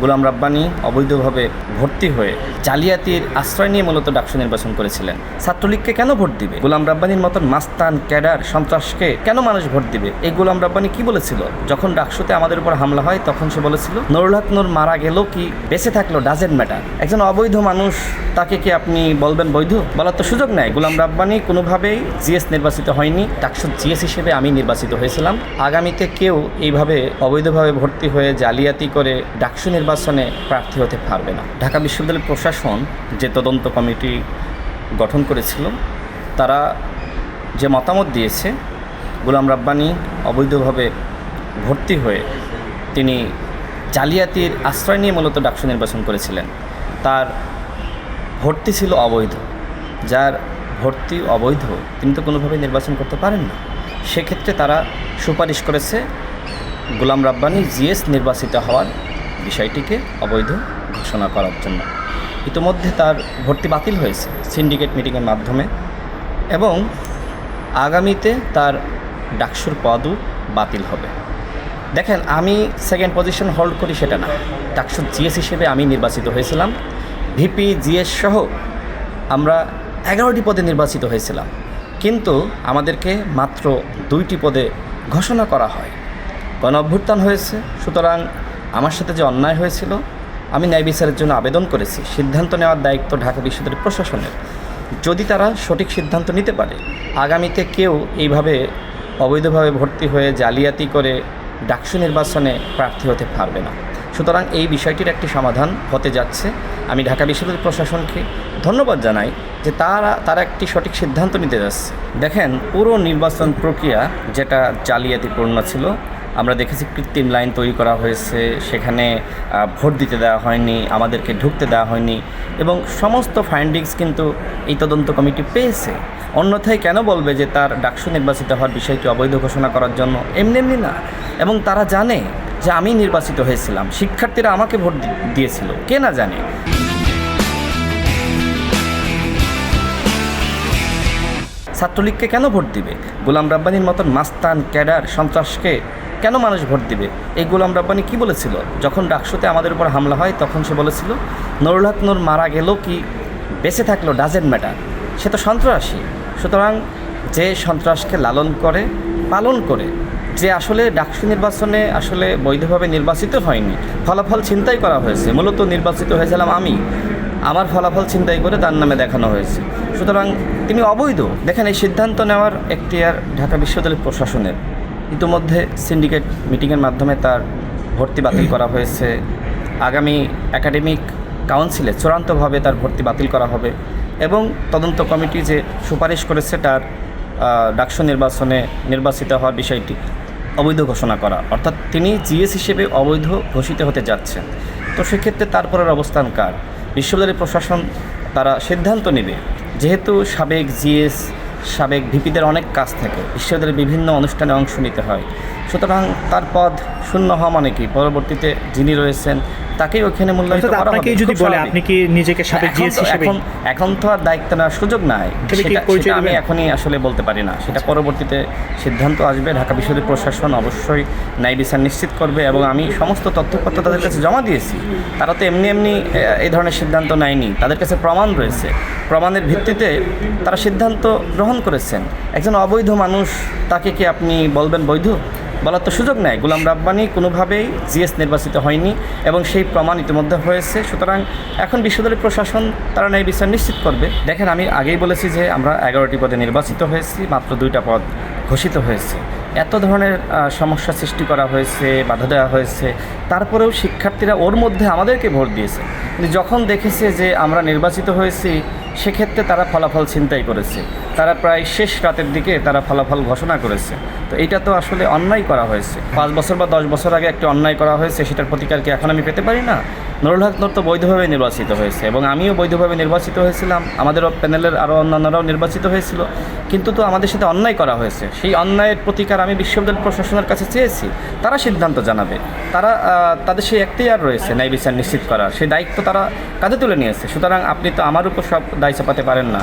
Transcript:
গোলাম রাব্বানী অবৈধভাবে ভর্তি হয়ে জালিয়াতির আশ্রয় নিয়ে মূলত ডাকসু নির্বাচন করেছিলেন। ছাত্রলীগকে কেন ভোট দিবে? গোলাম রাব্বানীর মতন মাস্তান, ক্যাডার, সন্ত্রাসকে কেন মানুষ ভোট দিবে? এই গোলাম রাব্বানী কি বলেছিল? যখন ডাকসুতে আমাদের উপর হামলা হয় তখন সে বলেছিল নুরুল হক নূর মারা গেল কি বেঁচে থাকলো ডাজেন্ট ম্যাটার। একজন অবৈধ মানুষ, তাকে কি আপনি বলবেন বৈধ? বলার তো সুযোগ নাই। গোলাম রাব্বানী কোনোভাবেই জিএস নির্বাচিত হয়নি। ডাকসুর জিএস হিসেবে আমি নির্বাচিত হয়েছিলাম। আগামীতে কেউ এইভাবে অবৈধভাবে ভর্তি হয়ে জালিয়াতি করে ডাকসু নির্বাচনে প্রার্থী হতে পারবে না। ঢাকা বিশ্ববিদ্যালয় প্রশাসন যে তদন্ত কমিটি গঠন করেছিল, তারা যে মতামত দিয়েছে গোলাম রাব্বানী অবৈধভাবে ভর্তি হয়ে তিনি জালিয়াতির আশ্রয় নিয়ে মূলত ডাকসু নির্বাচন করেছিলেন। তার ভর্তি ছিল অবৈধ। যার ভর্তি অবৈধ তিনি তো কোনোভাবেই নির্বাচন করতে পারেন না। সেক্ষেত্রে তারা সুপারিশ করেছে গোলাম রাব্বানী জিএস নির্বাচিত হওয়ার বিষয়টিকে অবৈধ ঘোষণা করার জন্য। ইতিমধ্যে তার ভর্তি বাতিল হয়েছে সিন্ডিকেট মিটিংয়ের মাধ্যমে, এবং আগামীতে তার ডাকসুর পদও বাতিল হবে। দেখেন, আমি সেকেন্ড পজিশন হোল্ড করি সেটা না। ডাকসুর জিএস হিসেবে আমি নির্বাচিত হয়েছিলাম। ভিপি, জিএস সহ আমরা 11টি পদে নির্বাচিত হয়েছিলাম, কিন্তু আমাদেরকে মাত্র 2টি পদে ঘোষণা করা হয়। গণ অভ্যুত্থান হয়েছে, সুতরাং আমার সাথে যে অন্যায় হয়েছিল আমি ন্যায় বিচারের জন্য আবেদন করেছি। সিদ্ধান্ত নেওয়ার দায়িত্ব ঢাকা বিশ্ববিদ্যালয় প্রশাসনের। যদি তারা সঠিক সিদ্ধান্ত নিতে পারে, আগামীতে কেউ এইভাবে অবৈধভাবে ভর্তি হয়ে জালিয়াতি করে ডাকসু নির্বাচনে প্রার্থী হতে পারবে না। সুতরাং এই বিষয়টির একটি সমাধান হতে যাচ্ছে। আমি ঢাকা বিশ্ববিদ্যালয় প্রশাসনকে ধন্যবাদ জানাই যে তারা একটি সঠিক সিদ্ধান্ত নিতে যাচ্ছে। দেখেন, পুরো নির্বাচন প্রক্রিয়া যেটা জালিয়াতিপূর্ণ ছিল, আমরা দেখেছি কৃত্রিম লাইন তৈরি করা হয়েছে, সেখানে ভোট দিতে দেওয়া হয়নি, আমাদেরকে ঢুকতে দেওয়া হয়নি, এবং সমস্ত ফাইন্ডিংস কিন্তু এই তদন্ত কমিটি পেয়েছে। অন্যথায় কেন বলবে যে তার ডাকসু নির্বাচিত হওয়ার বিষয়টি অবৈধ ঘোষণা করার জন্য? এমনি না। এবং তারা জানে যে আমি নির্বাচিত হয়েছিলাম, শিক্ষার্থীরা আমাকে ভোট দিয়েছিল, কে না জানে। ছাত্রলীগকে কেন ভোট দিবে? গোলাম রাব্বানীর মতন মাস্তান, ক্যাডার, সন্ত্রাসকে কেন মানুষ ভোট দিবে? এই গোলাম রাব্বানী কি বলেছিল? যখন ডাকসুতে আমাদের উপর হামলা হয় তখন সে বলেছিল নুরুল হক নূর মারা গেল কি বেঁচে থাকলো ডাজেন্ট ম্যাটার। সে তো সন্ত্রাসী। সুতরাং যে সন্ত্রাসকে লালন করে, পালন করে, যে আসলে ডাকসু নির্বাচনে আসলে বৈধভাবে নির্বাচিত হয়নি, ফলাফল ছিনতাই করা হয়েছে, মূলত নির্বাচিত হয়েছিলাম আমি, আমার ফলাফল ছিনতাই করে তার নামে দেখানো হয়েছে। সুতরাং তিনি অবৈধ। দেখেন, এই সিদ্ধান্ত নেওয়ার এখতিয়ার ঢাকা বিশ্ববিদ্যালয় প্রশাসনের। ইতিমধ্যে সিন্ডিকেট মিটিংয়ের মাধ্যমে তার ভর্তি বাতিল করা হয়েছে। আগামী একাডেমিক কাউন্সিলে চূড়ান্তভাবে তার ভর্তি বাতিল করা হবে, এবং তদন্ত কমিটি যে সুপারিশ করেছে তার ডাকসু নির্বাচনে নির্বাচিত হওয়ার বিষয়টি অবৈধ ঘোষণা করা, অর্থাৎ তিনি জিএস হিসেবে অবৈধ ঘোষিত হতে যাচ্ছেন। তো সেক্ষেত্রে তারপরের অবস্থান কার? বিশ্ববিদ্যালয় প্রশাসন তারা সিদ্ধান্ত নেবে। যেহেতু সাবেক জিএস, সাবেক ভিপিদের অনেক কাজ থাকে, বিশ্ববিদ্যালয়ের বিভিন্ন অনুষ্ঠানে অংশ নিতে হয়, সুতরাং তার পদ শূন্য হওয়া মানে কি পরবর্তীতে যিনি রয়েছেন তাকেই ওখানে মূল্যায়িত করা হবে। যদি বলে আপনি কি নিজেকে সাবেক জিএস হিসেবে, এখন তো আর দায়িত্ব নেওয়ার সুযোগ নাই, সেটা আমি এখনই আসলে বলতে পারি না। সেটা পরবর্তীতে সিদ্ধান্ত আসবে। ঢাকা বিশ্ববিদ্যালয় প্রশাসন অবশ্যই ন্যায় বিচার নিশ্চিত করবে, এবং আমি সমস্ত তথ্যপত্র তাদের কাছে জমা দিয়েছি। তারা তো এমনি এই ধরনের সিদ্ধান্ত নেয়নি, তাদের কাছে প্রমাণ রয়েছে। প্রমাণের ভিত্তিতে তারা সিদ্ধান্ত গ্রহণ করেছেন। একজন অবৈধ মানুষ, তাকে কি আপনি বলবেন বৈধ? বলার তো সুযোগ নেই। গোলাম রাব্বানী কোনোভাবেই জিএস নির্বাচিত হয়নি, এবং সেই প্রমাণ ইতিমধ্যে হয়েছে। সুতরাং এখন বিশ্ববিদ্যালয় প্রশাসন তারা ন্যায় বিচার নিশ্চিত করবে। দেখেন, আমি আগেই বলেছি যে আমরা 11টি পদে নির্বাচিত হয়েছি, মাত্র 2টা পদ ঘোষিত হয়েছে। এত ধরনের সমস্যা সৃষ্টি করা হয়েছে, বাধা দেওয়া হয়েছে, তারপরেও শিক্ষার্থীরা ওর মধ্যে আমাদেরকে ভোট দিয়েছে। কিন্তু যখন দেখেছে যে আমরা নির্বাচিত হয়েছি, সেক্ষেত্রে তারা ফলাফল ছিনতাই করেছে। তারা প্রায় শেষ রাতের দিকে তারা ফলাফল ঘোষণা করেছে। তো এইটা তো আসলে অন্যায় করা হয়েছে। 5 বছর বা 10 বছর আগে একটা অন্যায় করা হয়েছে, সেটার প্রতিকার কি এখন আমি পেতে পারি না? নুরুল হক নূর তো বৈধভাবে নির্বাচিত হয়েছে, এবং আমিও বৈধভাবে নির্বাচিত হয়েছিলাম, আমাদেরও প্যানেলের আরও অন্যান্যরাও নির্বাচিত হয়েছিল, কিন্তু তো আমাদের সাথে অন্যায় করা হয়েছে। সেই অন্যায়ের প্রতিকার আমি বিশ্ববিদ্যালয় প্রশাসনের কাছে চেয়েছি। তারা সিদ্ধান্ত জানাবে। তাদের সেই এখতিয়ার রয়েছে ন্যায় বিচার নিশ্চিত করার, সেই দায়িত্ব তারা কাঁধে তুলে নিয়েছে। সুতরাং আপনি তো আমার উপর সব দায় চাপাতে পারেন না।